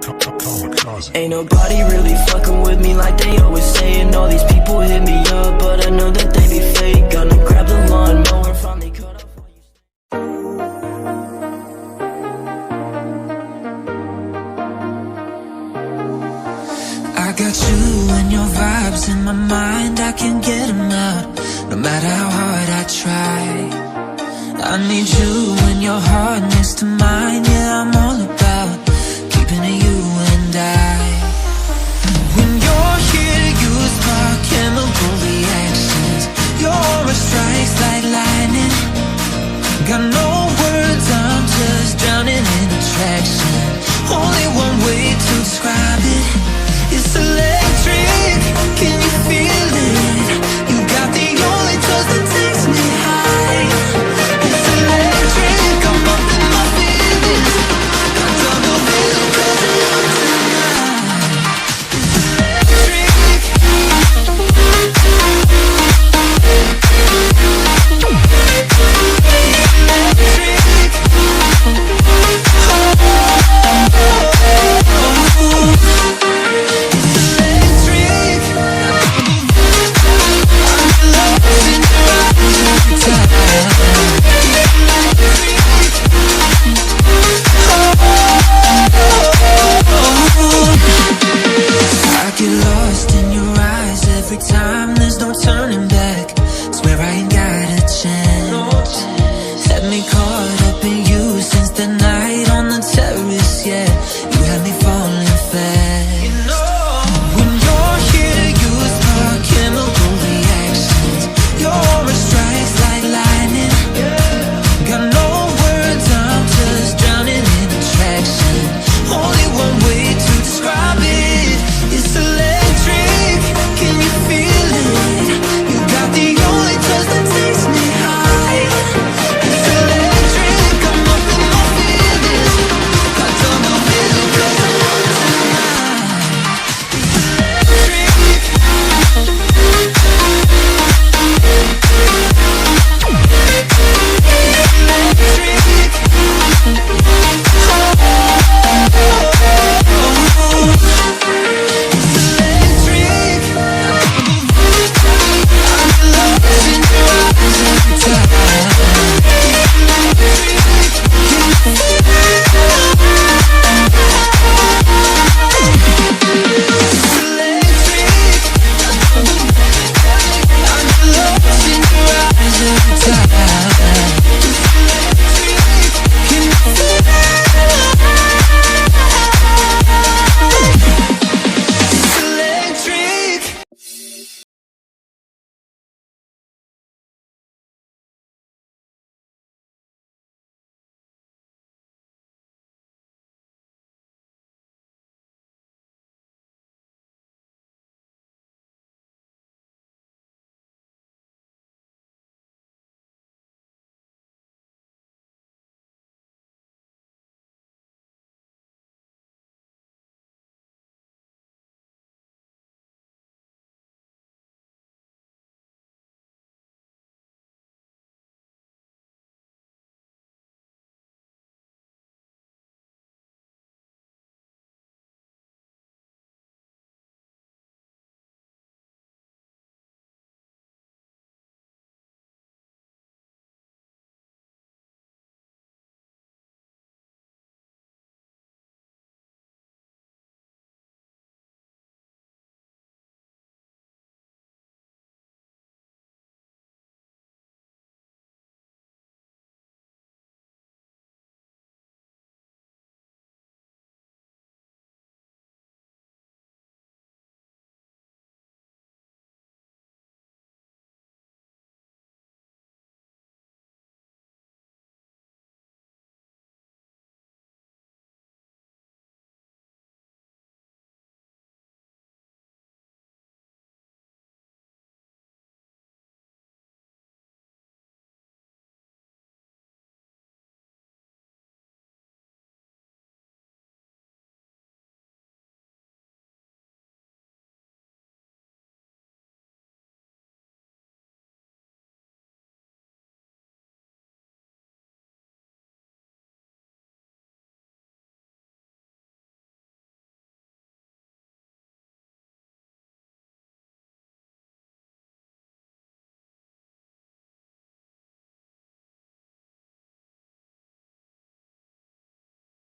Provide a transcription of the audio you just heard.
Ain't nobody really fucking with me like they always saying. All these people hit me up, but I know that they be fake. Gonna grab the lawnmower, finally cut off all you. I got you and your vibes in my mind, I can't get them out, no matter how hard I try. I need you and your heart next to mine, yeah, I'm all about keeping it you and I. When you're here, you spark chemical reactions, your aura strikes like lightning. Got no words, I'm just drowning in attraction. Only one way to describe